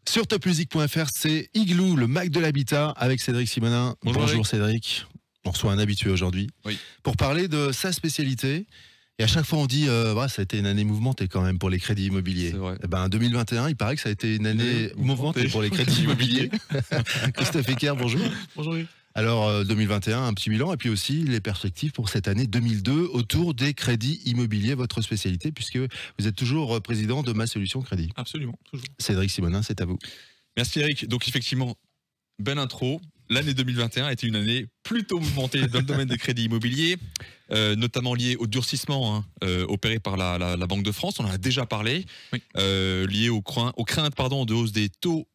Sur topmusic.fr, c'est Igloo, le Mac de l'habitat, avec Cédric Simonin. Bonjour Cédric. On reçoit un habitué aujourd'hui pour parler de sa spécialité. Et à chaque fois, on dit ça a été une année mouvementée quand même pour les crédits immobiliers. C'est vrai. Et ben, 2021, il paraît que ça a été une année mouvementée pour les crédits immobiliers. Christophe Ecker, bonjour. Bonjour. Alors, 2021, un petit bilan, et puis aussi les perspectives pour cette année 2002 autour des crédits immobiliers, votre spécialité, puisque vous êtes toujours président de Ma Solution Crédit. Absolument, toujours. Cédric Simonin, c'est à vous. Merci Eric. Donc effectivement, belle intro. L'année 2021 a été une année plutôt mouvementée dans le domaine des crédits immobiliers, notamment lié au durcissement opéré par la Banque de France. On en a déjà parlé, lié aux craintes de hausse des taux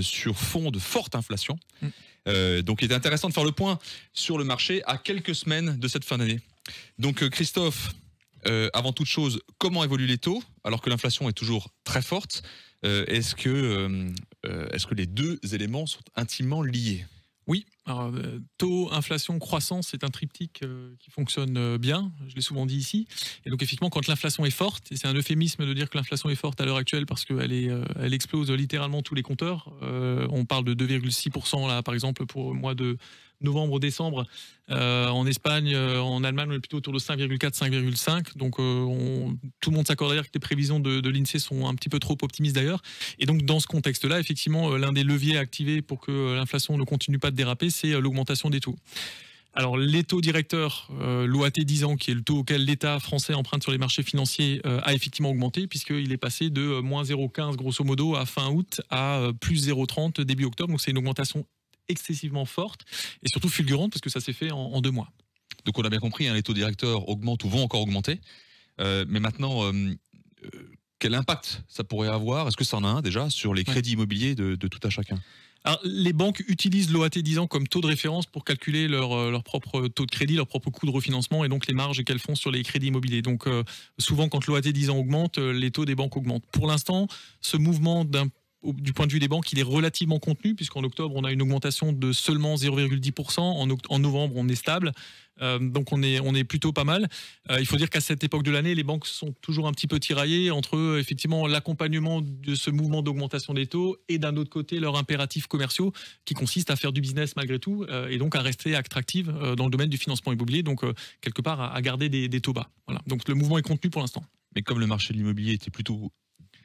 sur fond de forte inflation. Donc il est intéressant de faire le point sur le marché à quelques semaines de cette fin d'année. Donc Christophe, avant toute chose, comment évoluent les taux alors que l'inflation est toujours très forte? Est-ce que les deux éléments sont intimement liés? Oui, alors, taux, inflation, croissance, c'est un triptyque qui fonctionne bien, je l'ai souvent dit ici. Et donc effectivement, quand l'inflation est forte, et c'est un euphémisme de dire que l'inflation est forte à l'heure actuelle parce qu'elle explose littéralement tous les compteurs. On parle de 2,6% là, par exemple, pour le mois de novembre-décembre. En Espagne, en Allemagne, on est plutôt autour de 5,4, 5,5. Donc tout le monde s'accorde à dire que les prévisions de l'INSEE sont un petit peu trop optimistes d'ailleurs. Et donc dans ce contexte-là, effectivement, l'un des leviers activés pour que l'inflation ne continue pas de déraper, c'est l'augmentation des taux. Alors les taux directeurs, l'OAT 10 ans, qui est le taux auquel l'État français emprunte sur les marchés financiers, a effectivement augmenté puisqu'il est passé de moins 0,15 grosso modo à fin août à plus 0,30 début octobre. Donc c'est une augmentation excessivement forte et surtout fulgurante parce que ça s'est fait en 2 mois. Donc on a bien compris, les taux directeurs augmentent ou vont encore augmenter. Mais maintenant, quel impact ça pourrait avoir? Est-ce que ça en a un déjà sur les crédits immobiliers de tout à chacun? Alors, les banques utilisent l'OAT 10 ans comme taux de référence pour calculer leur propre taux de crédit, leur propre coût de refinancement et donc les marges qu'elles font sur les crédits immobiliers. Donc souvent quand l'OAT 10 ans augmente, les taux des banques augmentent. Pour l'instant, ce mouvement du point de vue des banques, il est relativement contenu, puisqu'en octobre, on a une augmentation de seulement 0,10%. En novembre, on est stable. Donc, on est plutôt pas mal. Il faut dire qu'à cette époque de l'année, les banques sont toujours un petit peu tiraillées entre, effectivement, l'accompagnement de ce mouvement d'augmentation des taux et, d'un autre côté, leurs impératifs commerciaux qui consistent à faire du business malgré tout et donc à rester attractives dans le domaine du financement immobilier. Donc, quelque part, à garder des taux bas. Voilà. Donc, le mouvement est contenu pour l'instant. Mais comme le marché de l'immobilier était plutôt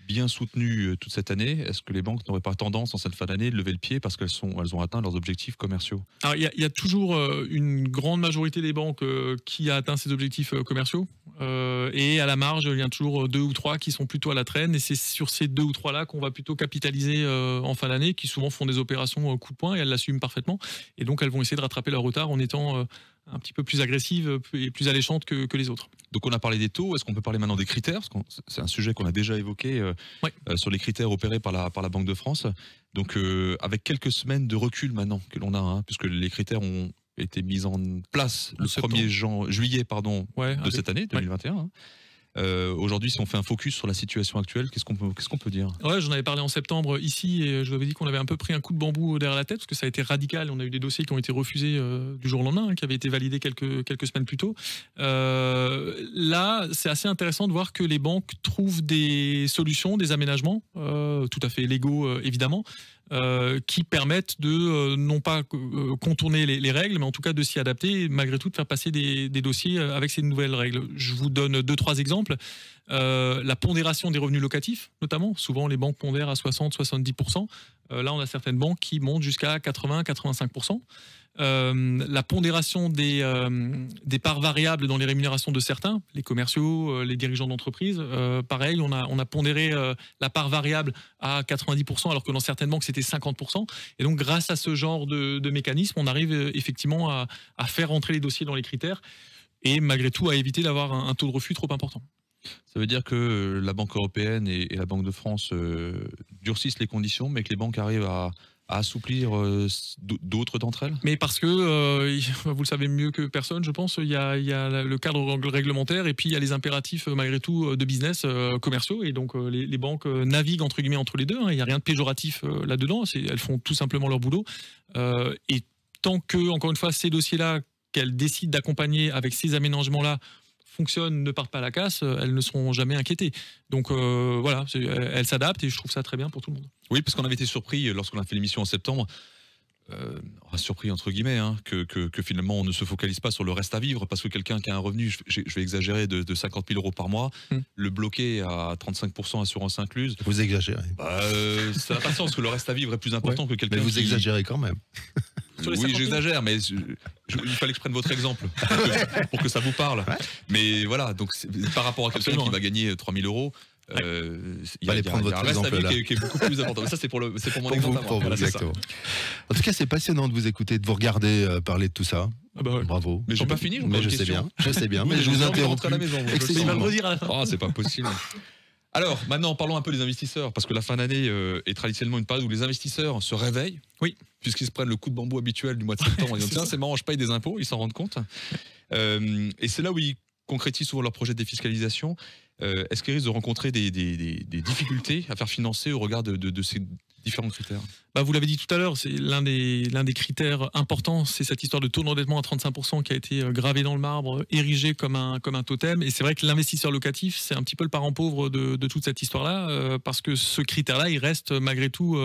bien soutenu toute cette année, est-ce que les banques n'auraient pas tendance en cette fin d'année de lever le pied parce qu'elles ont atteint leurs objectifs commerciaux? Alors il y a toujours une grande majorité des banques qui a atteint ses objectifs commerciaux et à la marge il y a toujours 2 ou 3 qui sont plutôt à la traîne et c'est sur ces 2 ou 3 là qu'on va plutôt capitaliser en fin d'année, qui souvent font des opérations coup de poing et elles l'assument parfaitement et donc elles vont essayer de rattraper leur retard en étant un petit peu plus agressive et plus alléchante que les autres. Donc on a parlé des taux, est-ce qu'on peut parler maintenant des critères? Parce que c'est un sujet qu'on a déjà évoqué sur les critères opérés par la Banque de France. Donc avec quelques semaines de recul maintenant que l'on a, puisque les critères ont été mis en place le 1er juillet de cette année 2021. Aujourd'hui, si on fait un focus sur la situation actuelle, qu'est-ce qu'on peut dire? Ouais, j'en avais parlé en septembre ici et je vous avais dit qu'on avait un peu pris un coup de bambou derrière la tête parce que ça a été radical. On a eu des dossiers qui ont été refusés du jour au lendemain, qui avaient été validés quelques semaines plus tôt. Là, c'est assez intéressant de voir que les banques trouvent des solutions, des aménagements, tout à fait légaux évidemment, qui permettent de non pas contourner les règles, mais en tout cas de s'y adapter et malgré tout de faire passer des dossiers avec ces nouvelles règles. Je vous donne 2-3 exemples. La pondération des revenus locatifs, notamment. Souvent, les banques pondèrent à 60-70%. Là, on a certaines banques qui montent jusqu'à 80-85%. La pondération des parts variables dans les rémunérations de certains, les commerciaux, les dirigeants d'entreprise, pareil, on a pondéré la part variable à 90%, alors que dans certaines banques, c'était 50%. Et donc, grâce à ce genre de mécanisme, on arrive effectivement à faire rentrer les dossiers dans les critères et malgré tout à éviter d'avoir un taux de refus trop important. Ça veut dire que la Banque européenne et la Banque de France durcissent les conditions, mais que les banques arrivent à assouplir d'autres d'entre elles? Mais parce que, vous le savez mieux que personne, je pense, il y a le cadre réglementaire et puis il y a les impératifs, malgré tout, de business commerciaux. Et donc, les banques naviguent, entre guillemets, entre les deux. Il n'y a rien de péjoratif là-dedans. Elles font tout simplement leur boulot. Et tant que, encore une fois, ces dossiers-là, qu'elles décident d'accompagner avec ces aménagements-là, fonctionnent, ne partent pas à la casse, elles ne seront jamais inquiétées. Donc voilà, elles s'adaptent et je trouve ça très bien pour tout le monde. Oui, parce qu'on avait été surpris lorsqu'on a fait l'émission en septembre. Surpris entre guillemets que finalement on ne se focalise pas sur le reste à vivre parce que quelqu'un qui a un revenu, je vais exagérer, de 50 000 € par mois, le bloquer à 35% assurance incluse. Vous exagérez. Ça n'a pas de sens parce que le reste à vivre est plus important que quelqu'un. Mais vous exagérez quand même. Oui, j'exagère, mais il fallait que je prenne votre exemple pour que ça vous parle. Ouais. Mais voilà, donc par rapport à quelqu'un qui va gagner 3 000 €. Il y a un reste à vivre qui est beaucoup plus important. Ça, c'est pour mon exemple. Exactement. En tout cas, c'est passionnant de vous écouter, de vous regarder parler de tout ça. Bravo. Mais j'ai pas fini. Mais je sais bien. Mais je vous interromps. Il va le redire à la fin. Oh, c'est pas possible. Alors, maintenant, parlons un peu des investisseurs, parce que la fin d'année est traditionnellement une période où les investisseurs se réveillent. Oui. Puisqu'ils se prennent le coup de bambou habituel du mois de septembre. Ils disent, tiens, c'est marrant, je paye des impôts, ils s'en rendent compte. Et c'est là où ils concrétisent souvent leur projet de défiscalisation. Est-ce qu'ils risquent de rencontrer des difficultés à faire financer au regard de ces différents critères? Vous l'avez dit tout à l'heure, c'est l'un des critères importants, c'est cette histoire de taux d'endettement à 35% qui a été gravé dans le marbre, érigé comme un totem. Et c'est vrai que l'investisseur locatif, c'est un petit peu le parent pauvre de toute cette histoire-là, parce que ce critère-là, il reste malgré tout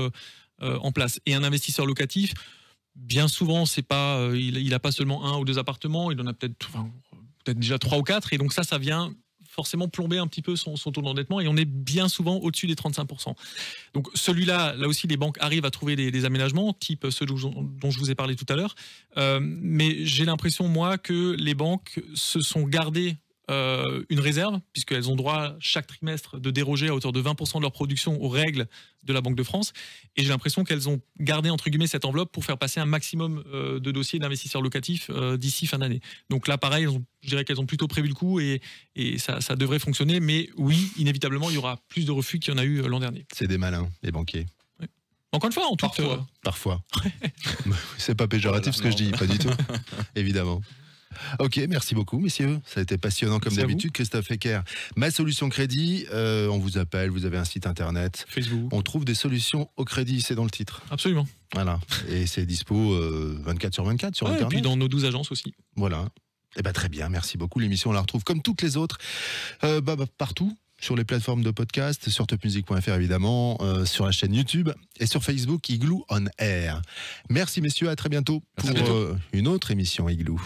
en place. Et un investisseur locatif, bien souvent, c'est pas, il n'a pas seulement 1 ou 2 appartements, il en a peut-être déjà 3 ou 4, et donc ça vient forcément plomber un petit peu son taux d'endettement, et on est bien souvent au-dessus des 35%. Donc celui-là, là aussi, les banques arrivent à trouver des aménagements, type ceux dont je vous ai parlé tout à l'heure, mais j'ai l'impression, moi, que les banques se sont gardées une réserve, puisqu'elles ont droit chaque trimestre de déroger à hauteur de 20% de leur production aux règles de la Banque de France, et j'ai l'impression qu'elles ont gardé entre guillemets cette enveloppe pour faire passer un maximum de dossiers d'investisseurs locatifs d'ici fin d'année. Donc là pareil, je dirais qu'elles ont plutôt prévu le coup, et ça devrait fonctionner, mais oui, inévitablement il y aura plus de refus qu'il y en a eu l'an dernier. C'est des malins, les banquiers. Oui. Encore une fois, en tout Parfois. C'est pas péjoratif ce que je dis, pas du tout, évidemment. Ok, merci beaucoup messieurs, ça a été passionnant comme d'habitude. Christophe Ecker, Ma Solution Crédit, on vous appelle, vous avez un site internet, Facebook. On trouve des solutions au crédit, c'est dans le titre. Absolument. Voilà, et c'est dispo 24/24 sur internet. Et puis dans nos 12 agences aussi. Voilà, et très bien, merci beaucoup. L'émission on la retrouve comme toutes les autres partout. Sur les plateformes de podcast, sur topmusic.fr évidemment, sur la chaîne YouTube et sur Facebook Igloo on Air. Merci messieurs, à très bientôt pour une autre émission Igloo.